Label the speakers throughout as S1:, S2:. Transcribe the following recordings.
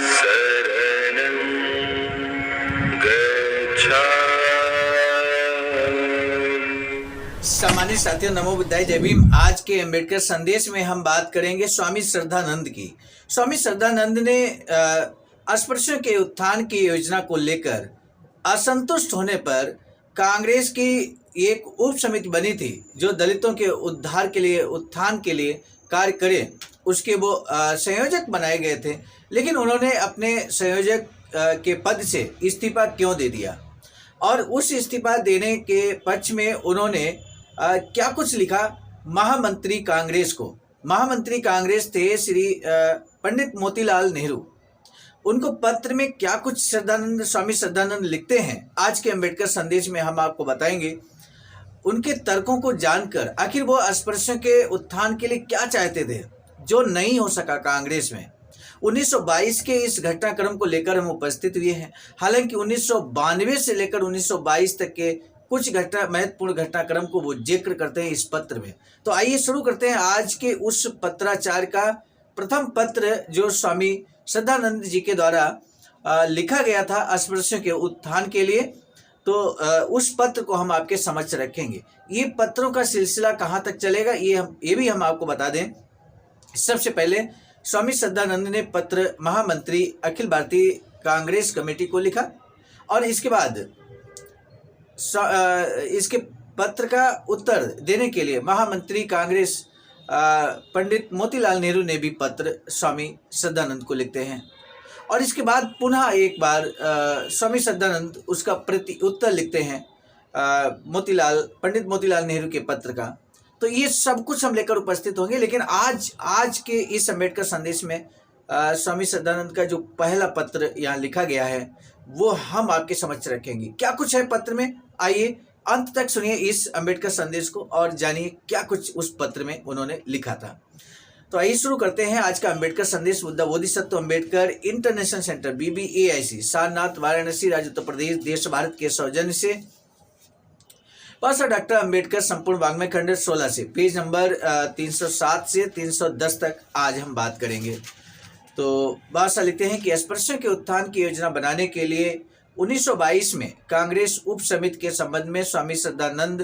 S1: शरणं गच्छामि।
S2: सम्मानित साथियों, नमो बुद्धाय, जय भीम। आज के अम्बेडकर संदेश में हम बात करेंगे स्वामी श्रद्धानंद की। स्वामी श्रद्धानंद ने अस्पृश्यों के उत्थान की योजना को लेकर असंतुष्ट होने पर कांग्रेस की एक उप समिति बनी थी जो दलितों के उद्धार के लिए, उत्थान के लिए कार्य करे, उसके वो संयोजक बनाए गए थे। लेकिन उन्होंने अपने संयोजक के पद से इस्तीफा क्यों दे दिया, और उस इस्तीफा देने के पक्ष में उन्होंने क्या कुछ लिखा महामंत्री कांग्रेस को। महामंत्री कांग्रेस थे श्री पंडित मोतीलाल नेहरू। उनको पत्र में क्या कुछ स्वामी श्रद्धानंद लिखते हैं, आज के अम्बेडकर संदेश में हम आपको बताएंगे। उनके तर्कों को जानकर आखिर वो अस्पृश्यों के उत्थान के लिए क्या चाहते थे जो नहीं हो सका कांग्रेस में। 1922 के इस घटनाक्रम को लेकर हम उपस्थित हुए हैं। हालांकि 1992 से लेकर 1922 तक के कुछ महत्वपूर्ण घटनाक्रम को वो जिक्र करते हैं इस पत्र में। तो आइए शुरू करते हैं आज के उस पत्राचार का। प्रथम पत्र जो स्वामी श्रद्धानंद जी के द्वारा लिखा गया था अस्पृश्यों के उत्थान के लिए, तो उस पत्र को हम आपके समक्ष रखेंगे। ये पत्रों का सिलसिला कहाँ तक चलेगा ये भी हम आपको बता दें। सबसे पहले स्वामी श्रद्धानंद ने पत्र महामंत्री अखिल भारतीय कांग्रेस कमेटी को लिखा, और इसके बाद इसके पत्र का उत्तर देने के लिए महामंत्री कांग्रेस पंडित मोतीलाल नेहरू ने भी पत्र स्वामी श्रद्धानंद को लिखते हैं, और इसके बाद पुनः एक बार स्वामी श्रद्धानंद उसका प्रति उत्तर लिखते हैं पंडित मोतीलाल नेहरू के पत्र का। तो ये सब कुछ हम लेकर उपस्थित होंगे। लेकिन आज के इस अम्बेडकर संदेश में स्वामी श्रद्धानंद का जो पहला पत्र यहाँ लिखा गया है वो हम आपके समक्ष रखेंगे। क्या कुछ है पत्र में, आइए अंत तक सुनिए इस अम्बेडकर संदेश को और जानिए क्या कुछ उस पत्र में उन्होंने लिखा था। तो आइए शुरू करते हैं आज का अम्बेडकर संदेश। Buddha Bodhisattva Ambedkar international centre BBAIC Sarnath Varanasi राज्य उत्तर प्रदेश देश भारत के सौजन्य से पासा डॉक्टर अम्बेडकर संपूर्ण वाङ्मय खंड 16 से पेज नंबर 307 से 310 तक आज हम बात करेंगे। तो बासा लिखते हैं कि अस्पृश्यों के उत्थान की योजना बनाने के लिए 1922 में कांग्रेस उप समिति के संबंध में स्वामी श्रद्धानंद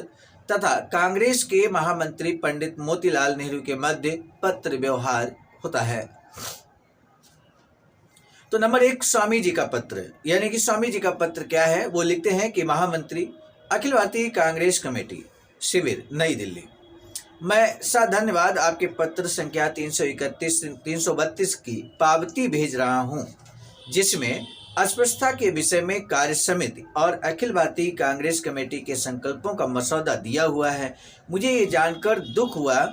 S2: तथा कांग्रेस के महामंत्री पंडित मोतीलाल नेहरू के मध्य पत्र व्यवहार होता है। तो नंबर 1, स्वामी जी का पत्र। यानी कि स्वामी जी का पत्र क्या है, वो लिखते हैं कि महामंत्री अखिल भारतीय कांग्रेस कमेटी, शिविर, नई दिल्ली। मैं धन्यवाद आपके पत्र संख्या 331-332 की पावती भेज रहा हूं, जिसमें अस्पृश्यता के विषय में कार्य समिति और अखिल भारतीय कांग्रेस कमेटी के संकल्पों का मसौदा दिया हुआ है। मुझे ये जानकर दुख हुआ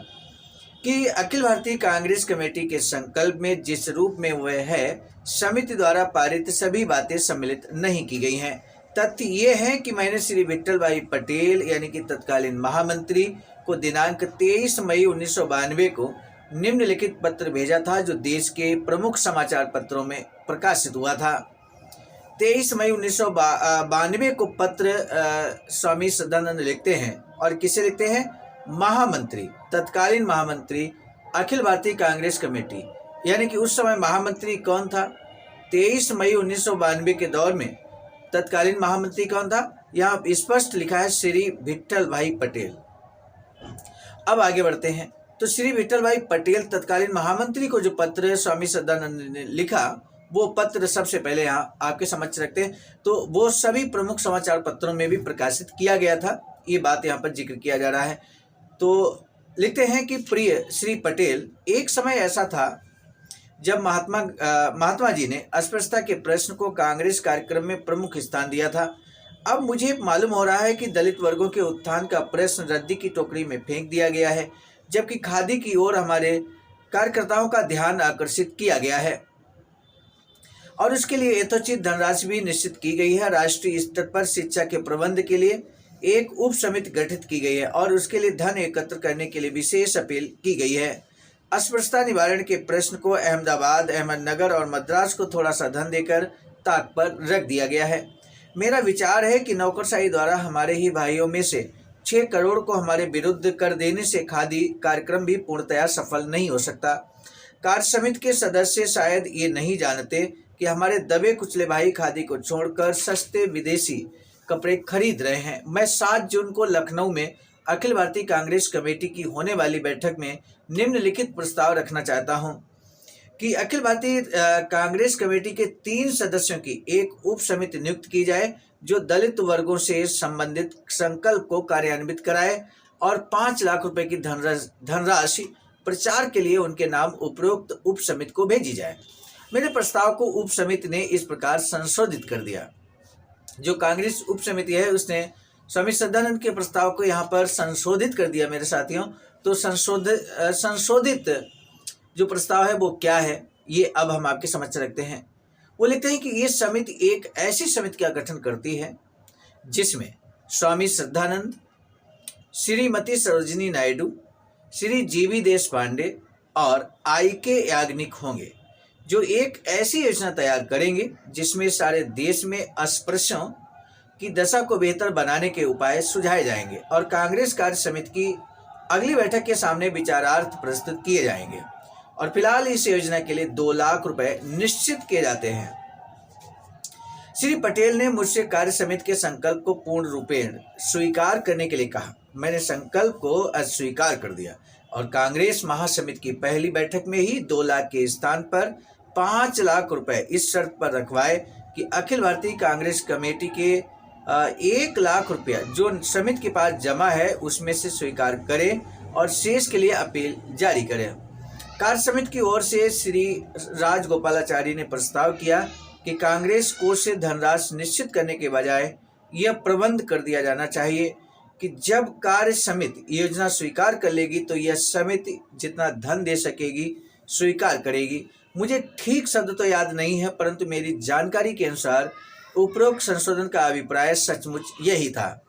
S2: कि अखिल भारतीय कांग्रेस कमेटी के संकल्प में जिस रूप में वह है, समिति द्वारा पारित सभी बातें सम्मिलित नहीं की गई हैं। तथ्य ये है कि मैंने श्री विट्ठल भाई पटेल यानी कि तत्कालीन महामंत्री को दिनांक 23 मई 1992 को निम्नलिखित पत्र भेजा था जो देश के प्रमुख समाचार पत्रों में प्रकाशित हुआ था। 23 मई 1992 को पत्र स्वामी श्रद्धानंद लिखते हैं, और किसे लिखते हैं? महामंत्री, तत्कालीन महामंत्री अखिल भारतीय कांग्रेस कमेटी। यानी कि उस समय महामंत्री कौन था? 23 मई 1992 के दौर में तत्कालीन महामंत्री कौन था? यहाँ स्पष्ट लिखा है श्री विट्ठल भाई पटेल। अब आगे बढ़ते हैं। तो श्री विट्ठल भाई पटेल तत्कालीन महामंत्री को जो पत्र स्वामी श्रद्धानंद ने लिखा, वो पत्र सबसे पहले यहाँ आपके समक्ष रखते हैं। तो वो सभी प्रमुख समाचार पत्रों में भी प्रकाशित किया गया था, ये बात यहाँ पर जिक्र किया जा रहा है। तो लिखते हैं कि प्रिय श्री पटेल, एक समय ऐसा था जब महात्मा जी ने अस्पृश्यता के प्रश्न को कांग्रेस कार्यक्रम में प्रमुख स्थान दिया था। अब मुझे मालूम हो रहा है कि दलित वर्गों के उत्थान का प्रश्न रद्दी की टोकरी में फेंक दिया गया है, जबकि खादी की ओर हमारे कार्यकर्ताओं का ध्यान आकर्षित किया गया है और उसके लिए यथोचित धनराशि भी निश्चित की गई है। राष्ट्रीय स्तर पर शिक्षा के प्रबंध के लिए एक उप समिति गठित की गई है और उसके लिए धन एकत्र करने के लिए विशेष अपील की गई है। अस्पृश्यता निवारण के प्रश्न को अहमदाबाद, अहमदनगर और मद्रास को थोड़ा सा धन देकर ताक पर रख दिया गया है। मेरा विचार है कि नौकरशाही द्वारा हमारे ही भाइयों में से 6 करोड़ को हमारे विरुद्ध कर देने से खादी कार्यक्रम भी पूर्णतया सफल नहीं हो सकता। कार्य समिति के सदस्य शायद ये नहीं जानते कि हमारे दबे कुचले भाई खादी को छोड़कर सस्ते विदेशी कपड़े खरीद रहे हैं। मैं 7 जून को लखनऊ में अखिल भारतीय कांग्रेस कमेटी की होने वाली बैठक में निम्नलिखित प्रस्ताव रखना चाहता हूं कि अखिल भारतीय कांग्रेस कमेटी के 3 सदस्यों की एक उप समिति नियुक्त की जाए जो दलित वर्गों से संबंधित संकल्प को कार्यान्वित कराए और 5 लाख रुपए की धनराशि प्रचार के लिए उनके नाम उपरोक्त उप समिति को भेजी जाए। मेरे प्रस्ताव को उप समिति ने इस प्रकार संशोधित कर दिया। जो कांग्रेस उप समिति है उसने स्वामी श्रद्धानंद के प्रस्ताव को यहाँ पर संशोधित कर दिया मेरे साथियों। तो संशोधित जो प्रस्ताव है वो क्या है, ये अब हम आपके समक्ष रखते हैं। वो लिखते हैं कि ये समिति एक ऐसी समिति का गठन करती है जिसमें स्वामी श्रद्धानंद, श्रीमती सरोजिनी नायडू, श्री जीवी देशपांडे और आई.के. याग्निक होंगे, जो एक ऐसी योजना तैयार करेंगे जिसमें सारे देश में अस्पृश्यों की दशा को बेहतर बनाने के उपाय सुझाए जाएंगे और कांग्रेस कार्य समिति की अगली बैठक के सामने विचारार्थ प्रस्तुत किए जाएंगे। और फिलहाल इस योजना के लिए 2 लाख रुपए निश्चित किए जाते हैं। श्री पटेल ने मुझसे कार्य समिति के संकल्प को पूर्ण रूपेण स्वीकार करने के लिए कहा। मैंने संकल्प को अस्वीकार कर दिया और कांग्रेस महासमिति की पहली बैठक में ही 2 लाख के स्थान पर 5 लाख रुपए इस शर्त पर रखवाए कि अखिल भारतीय कांग्रेस कमेटी के 1 लाख रुपया जो समिति के पास जमा है उसमें से स्वीकार करे और शेष के लिए अपील जारी करे। कार्य समिति की ओर से श्री राजगोपालाचारी ने प्रस्ताव किया कि कांग्रेस कोष से धनराशि निश्चित करने के बजाय यह प्रबंध कर दिया जाना चाहिए कि जब कार्य समिति योजना स्वीकार कर लेगी तो यह समिति जितना धन दे सकेगी स्वीकार करेगी। मुझे ठीक शब्द तो याद नहीं है, परंतु मेरी जानकारी के अनुसार उपरोक्त संशोधन का अभिप्राय सचमुच यही था।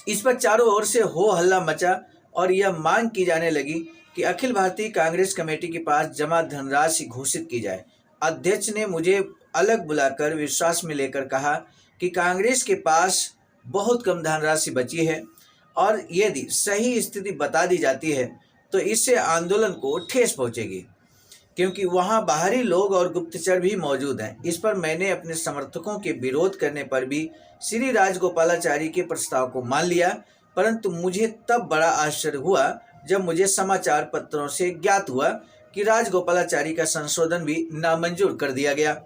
S2: इस पर चारों ओर से हो हल्ला मचा और यह मांग की जाने लगी कि अखिल भारतीय कांग्रेस कमेटी के पास जमा धनराशि घोषित की जाए। अध्यक्ष ने मुझे अलग बुलाकर विश्वास में लेकर कहा कि कांग्रेस के पास बहुत कम धनराशि बची है और यदि सही स्थिति बता दी जाती है तो इससे आंदोलन को ठेस पहुंचेगी, क्योंकि वहां बाहरी लोग और गुप्तचर भी मौजूद हैं। इस पर मैंने अपने समर्थकों के विरोध करने पर भी श्री राजगोपालाचारी के प्रस्ताव को मान लिया, परंतु मुझे तब बड़ा आश्चर्य हुआ जब मुझे समाचार पत्रों से ज्ञात हुआ कि राजगोपालाचारी का संशोधन भी नामंजूर कर दिया गया।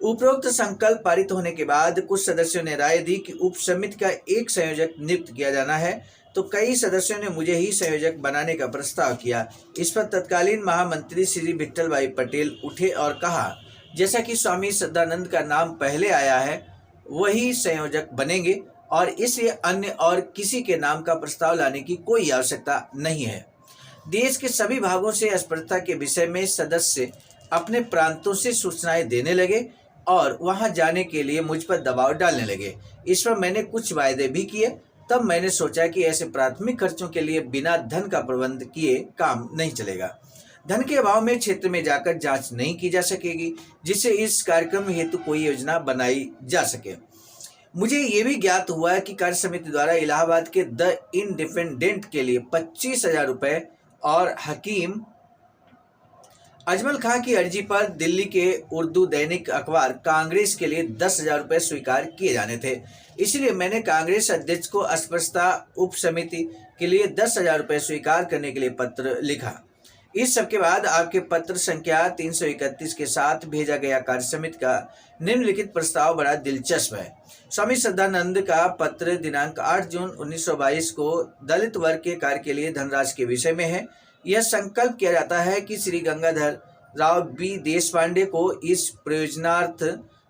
S2: उपरोक्त संकल्प पारित होने के बाद कुछ सदस्यों ने राय दी कि उप समिति का एक संयोजक नियुक्त किया जाना है, तो कई सदस्यों ने मुझे ही संयोजक बनाने का प्रस्ताव किया। इस पर तत्कालीन महामंत्री श्री विट्ठल भाई पटेल उठे और कहा, जैसा कि स्वामी श्रद्धानंद का नाम पहले आया है वही संयोजक बनेंगे और इसलिए अन्य और किसी के नाम का प्रस्ताव लाने की कोई आवश्यकता नहीं है। देश के सभी भागों से अस्पृश्यता के विषय में सदस्य अपने प्रांतों से सूचनाएं देने लगे और वहां जाने के लिए मुझ पर दबाव डालने लगे। इस पर मैंने कुछ वायदे भी किए। तब मैंने सोचा कि ऐसे प्राथमिक खर्चों के लिए बिना धन का प्रबंध किए काम नहीं चलेगा। धन के अभाव में क्षेत्र में जाकर जांच नहीं की जा सकेगी, जिससे इस कार्यक्रम हेतु कोई योजना बनाई जा सके। मुझे ये भी ज्ञात हुआ कि कार्य समिति द्वारा इलाहाबाद के द इंडिपेंडेंट के लिए 25,000 रुपए और हकीम अजमल खां की अर्जी पर दिल्ली के उर्दू दैनिक अखबार कांग्रेस के लिए 10,000 रुपए स्वीकार किए जाने थे। इसलिए मैंने कांग्रेस अध्यक्ष को अस्पृश्यता उप समिति के लिए 10,000 रुपए स्वीकार करने के लिए पत्र लिखा। इस सब के बाद आपके पत्र संख्या 331 के साथ भेजा गया कार्य समिति का निम्नलिखित प्रस्ताव बड़ा दिलचस्प है। स्वामी श्रद्धानंद का पत्र दिनांक 8 जून 1922 को दलित वर्ग के कार्य के लिए धनराशि के विषय में है। यह संकल्प किया जाता है कि श्री गंगाधर राव बी देशपांडे को इस प्रयोजनार्थ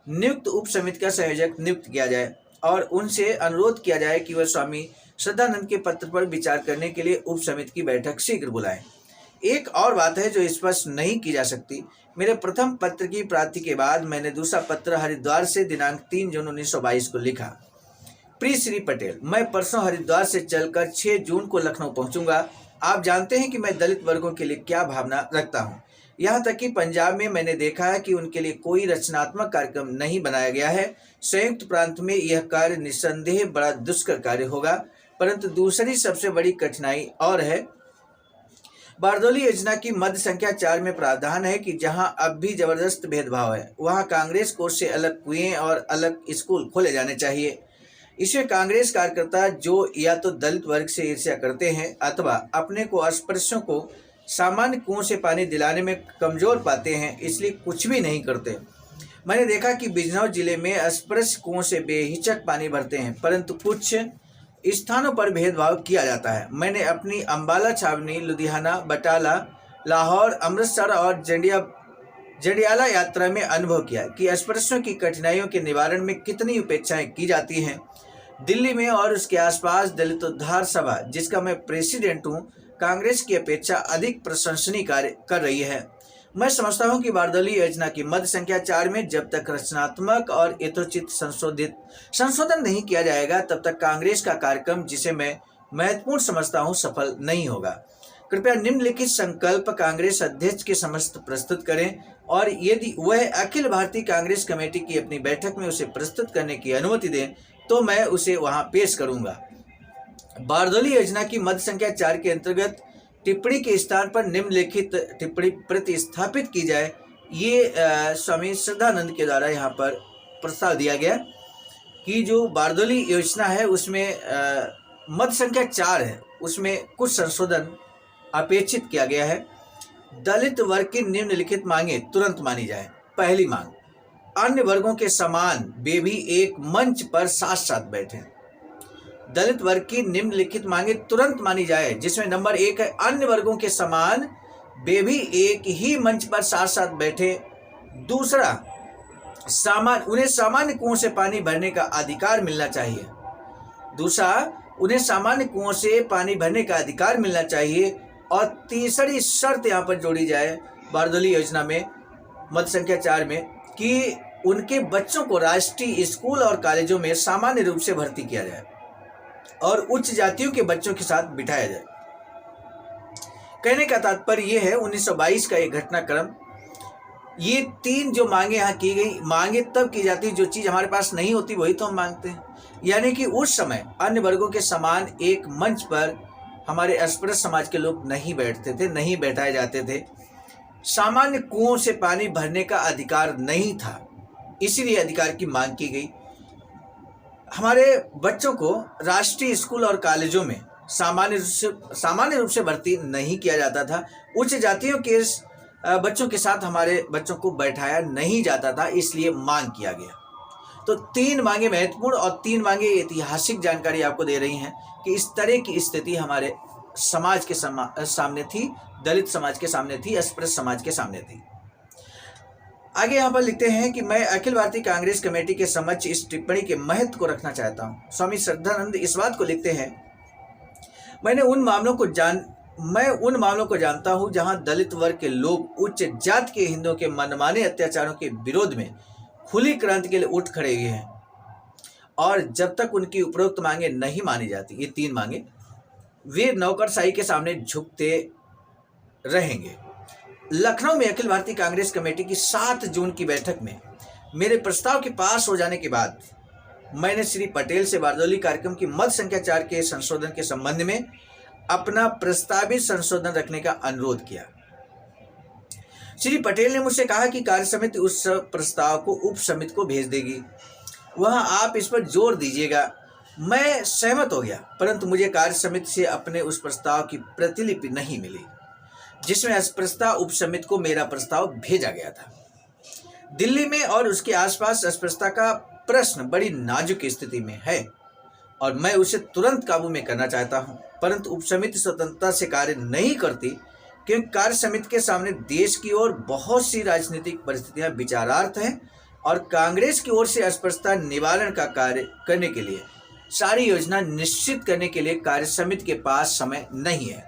S2: नियुक्त उप समिति का संयोजक नियुक्त किया जाए और उनसे अनुरोध किया जाए कि वह स्वामी श्रद्धानंद के पत्र पर विचार करने के लिए उप समिति की बैठक शीघ्र बुलाएं। एक और बात है जो स्पष्ट नहीं की जा सकती। मेरे प्रथम पत्र की प्राप्ति के बाद मैंने दूसरा पत्र हरिद्वार से दिनांक 3 जून 1922 को लिखा। प्रिय श्री पटेल, मैं परसों हरिद्वार से चलकर 6 जून को लखनऊ पहुंचूंगा। आप जानते हैं कि मैं दलित वर्गों के लिए क्या भावना रखता हूं। यहाँ तक कि पंजाब में मैंने देखा है कि उनके लिए कोई रचनात्मक कार्यक्रम नहीं बनाया गया है। संयुक्त प्रांत में यह कार्य निस्संदेह बड़ा दुष्कर कार्य होगा, परंतु दूसरी सबसे बड़ी कठिनाई और है। बारदौली योजना की मद संख्या 4 में प्रावधान है कि जहां अब भी जबरदस्त भेदभाव है, वहां कांग्रेस कोर्ट से अलग कुएं और अलग स्कूल खोले जाने चाहिए। इसमें कांग्रेस कार्यकर्ता जो या तो दलित वर्ग से ईर्ष्या करते हैं अथवा अपने को अस्पृश्यों को सामान्य कुओं से पानी दिलाने में कमजोर पाते हैं, इसलिए कुछ भी नहीं करते। मैंने देखा कि बिजनौर जिले में अस्पृश्य कुओं से बेहिचक पानी भरते हैं, परंतु कुछ स्थानों पर भेदभाव किया जाता है। मैंने अपनी अम्बाला छावनी, लुधियाना, बटाला, लाहौर, अमृतसर और जंडियाला यात्रा में अनुभव किया कि अस्पृश्यों की कठिनाइयों के निवारण में कितनी उपेक्षाएं की जाती हैं। दिल्ली में और उसके आसपास दलित उद्धार सभा, जिसका मैं प्रेसिडेंट हूं, कांग्रेस की अपेक्षा अधिक प्रशंसनीय कार्य कर रही है। मैं समझता हूं कि बारदौली योजना की मद संख्या 4 में जब तक रचनात्मक और यथोचित संशोधन नहीं किया जाएगा, तब तक कांग्रेस का कार्यक्रम, जिसे मैं महत्वपूर्ण समझता हूं, सफल नहीं होगा। कृपया निम्नलिखित संकल्प कांग्रेस अध्यक्ष के समक्ष प्रस्तुत करें और यदि वह अखिल भारतीय कांग्रेस कमेटी की अपनी बैठक में उसे प्रस्तुत करने की अनुमति दें तो मैं उसे वहां पेश करूंगा। बारदौली योजना की मद संख्या 4 के अंतर्गत टिप्पणी के स्थान पर निम्नलिखित टिप्पणी प्रतिस्थापित की जाए। ये स्वामी श्रद्धानंद के द्वारा यहाँ पर प्रस्ताव दिया गया कि जो बारदौली योजना है उसमें मद संख्या 4 है, उसमें कुछ संशोधन अपेक्षित किया गया है। दलित वर्ग की निम्नलिखित मांगे तुरंत मानी जाए। पहली मांग, अन्य वर्गों के समान वे भी एक मंच पर साथ साथ बैठें। दलित वर्ग की निम्नलिखित मांगे तुरंत मानी जाए, जिसमें नंबर 1 है अन्य वर्गों के समान वे भी एक ही मंच पर साथ साथ बैठे। दूसरा, उन्हें सामान्य कुओं से पानी भरने का अधिकार मिलना चाहिए। उन्हें सामान्य कुओं से पानी भरने का अधिकार मिलना चाहिए। और तीसरी शर्त यहाँ पर जोड़ी जाए बारदौली योजना में मद संख्या 4 में कि उनके बच्चों को राष्ट्रीय स्कूल और कॉलेजों में सामान्य रूप से भर्ती किया जाए और उच्च जातियों के बच्चों के साथ बिठाया जाए। कहने का तात्पर्य यह है 1922 का एक घटनाक्रम, ये 3 जो मांगे यहाँ की गई, मांगे तब की जाती जो चीज़ हमारे पास नहीं होती वही तो हम मांगते हैं। यानी कि उस समय अन्य वर्गों के समान एक मंच पर हमारे अस्पृश्य समाज के लोग नहीं बैठते थे, नहीं बैठाए जाते थे। सामान्य कुओं से पानी भरने का अधिकार नहीं था, इसीलिए अधिकार की मांग की गई। हमारे बच्चों को राष्ट्रीय स्कूल और कॉलेजों में सामान्य रूप से भर्ती नहीं किया जाता था। उच्च जातियों के बच्चों के साथ हमारे बच्चों को बैठाया नहीं जाता था, इसलिए मांग किया गया। तो 3 मांगे महत्वपूर्ण और 3 मांगे ऐतिहासिक जानकारी आपको दे रही हैं कि इस तरह की स्थिति हमारे समाज के सामने थी, दलित समाज के सामने थी, अस्पृश्य समाज के सामने थी। आगे यहाँ पर लिखते हैं कि मैं अखिल भारतीय कांग्रेस कमेटी के समक्ष इस टिप्पणी के महत्व को रखना चाहता हूँ। स्वामी श्रद्धानंद इस बात को लिखते हैं, मैं उन मामलों को जानता हूँ जहाँ दलित वर्ग के लोग उच्च जाति के हिंदुओं के मनमाने अत्याचारों के विरोध में खुली क्रांति के लिए उठ खड़े हुए हैं और जब तक उनकी उपरोक्त मांगे नहीं मानी जाती, ये 3 मांगे, वे नौकरशाही के सामने झुकते रहेंगे। लखनऊ में अखिल भारतीय कांग्रेस कमेटी की 7 जून की बैठक में मेरे प्रस्ताव के पास हो जाने के बाद मैंने श्री पटेल से बारदौली कार्यक्रम की मद संख्या 4 के संशोधन के संबंध में अपना प्रस्तावित संशोधन रखने का अनुरोध किया। श्री पटेल ने मुझसे कहा कि कार्य समिति उस प्रस्ताव को उप समिति को भेज देगी, वहां आप इस पर जोर दीजिएगा। मैं सहमत हो गया, परंतु मुझे कार्य समिति से अपने उस प्रस्ताव की प्रतिलिपि नहीं मिली जिसमें अस्पृश्यता उप समिति को मेरा प्रस्ताव भेजा गया था। दिल्ली में और उसके आसपास अस्पृश्यता का प्रश्न बड़ी नाजुक स्थिति में है और मैं उसे तुरंत काबू में करना चाहता हूं, परंतु उप समिति स्वतंत्रता से कार्य नहीं करती क्योंकि कार्य समिति के सामने देश की ओर बहुत सी राजनीतिक परिस्थितियां विचारार्थ हैं और कांग्रेस की ओर से अस्पृश्यता निवारण का कार्य करने के लिए सारी योजना निश्चित करने के लिए कार्य समिति के पास समय नहीं है।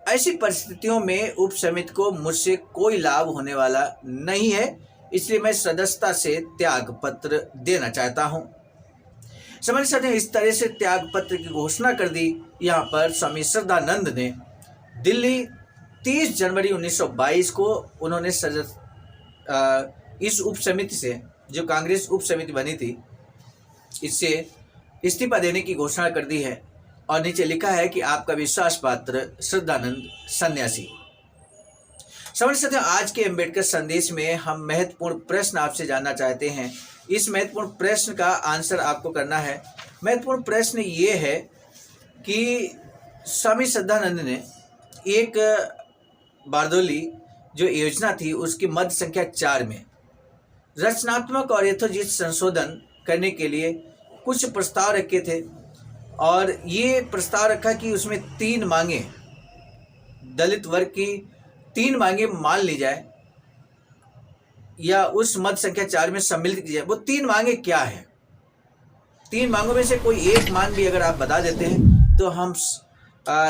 S2: ऐसी परिस्थितियों में उप समिति को मुझसे कोई लाभ होने वाला नहीं है, इसलिए मैं सदस्यता से त्याग पत्र देना चाहता हूं। समझ सकते हैं, इस तरह से त्याग पत्र की घोषणा कर दी यहाँ पर स्वामी श्रद्धानंद ने। दिल्ली 30 जनवरी 1922 को उन्होंने इस उप समिति से, जो कांग्रेस उप समिति बनी थी, इससे इस्तीफा देने की घोषणा कर दी है। और नीचे लिखा है कि आपका विश्वास पात्र श्रद्धानंद सन्यासी। समझ सकते हो, आज के अम्बेडकर संदेश में हम महत्वपूर्ण प्रश्न आपसे जानना चाहते हैं। इस महत्वपूर्ण प्रश्न का आंसर आपको करना है। महत्वपूर्ण प्रश्न ये है कि स्वामी श्रद्धानंद ने एक बारदोली जो योजना थी उसकी मद संख्या 4 में रचनात्मक और यथोचित संशोधन करने के लिए कुछ प्रस्ताव रखे थे, और ये प्रस्ताव रखा कि उसमें 3 मांगे, दलित वर्ग की 3 मांगे मान ली जाए या उस मद संख्या 4 में सम्मिलित की जाए। वो 3 मांगे क्या है? 3 मांगों में से कोई एक मांग भी अगर आप बता देते हैं तो हम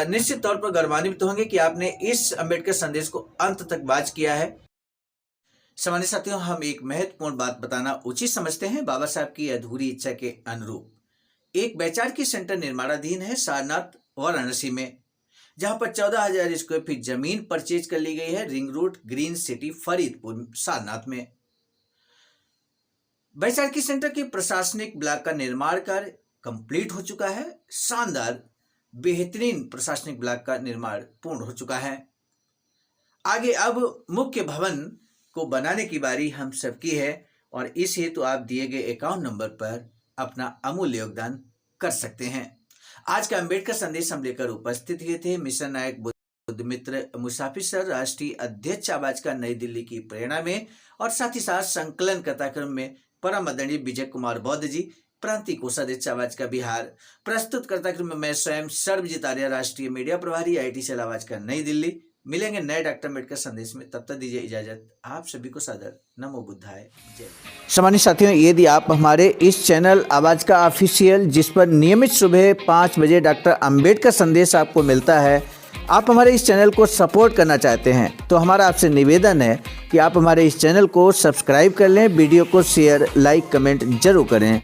S2: निश्चित तौर पर गौरवान्वित होंगे कि आपने इस अम्बेडकर संदेश को अंत तक वाच किया है। सामान्य साथियों, हम एक महत्वपूर्ण बात बताना उचित समझते हैं। बाबा साहब की अधूरी इच्छा के अनुरूप एक वैचारिक सेंटर निर्माणाधीन है सारनाथ वाराणसी में, जहां पर 14,000 स्क्वायर फीट जमीन परचेज कर ली गई है ring road green city Faridpur Sarnath में। वैचारिक सेंटर के प्रशासनिक ब्लॉक का निर्माण कार्य कंप्लीट हो चुका है। शानदार बेहतरीन प्रशासनिक ब्लॉक का निर्माण पूर्ण हो चुका है। आगे अब मुख्य भवन को बनाने की बारी हम सबकी है, और इस हेतु आप दिए गए अकाउंट नंबर पर अपना अमूल्य योगदान कर सकते हैं। आज का अम्बेडकर संदेश हम लेकर उपस्थित हुए थे मिशन नायक बुद्ध मित्र मुसाफिर सर, राष्ट्रीय अध्यक्ष आवाज का नई दिल्ली की प्रेरणा में, और साथ ही साथ संकलन कथाक्रम में परम आदरणीय विजय कुमार बौद्ध जी, प्रांतीय कोषाध्यक्ष आवाज का बिहार। प्रस्तुत कथाक्रम में मैं स्वयं सर्वजीत आर्य, राष्ट्रीय मीडिया प्रभारी, IIT सेल आवाज का नई दिल्ली। मिलेंगे नए डॉक्टर अम्बेडकर संदेश में, तब तक दीजिए इजाजत। आप सभी को सादर नमो बुद्धाय जय। सामान्य साथियों, यदि आप हमारे इस चैनल आवाज का ऑफिशियल, जिस पर नियमित सुबह 5 बजे डॉक्टर अम्बेडकर संदेश आपको मिलता है, आप हमारे इस चैनल को सपोर्ट करना चाहते हैं तो हमारा आपसे निवेदन है कि आप हमारे इस चैनल को सब्सक्राइब कर लें, वीडियो को शेयर, लाइक, कमेंट जरूर करें।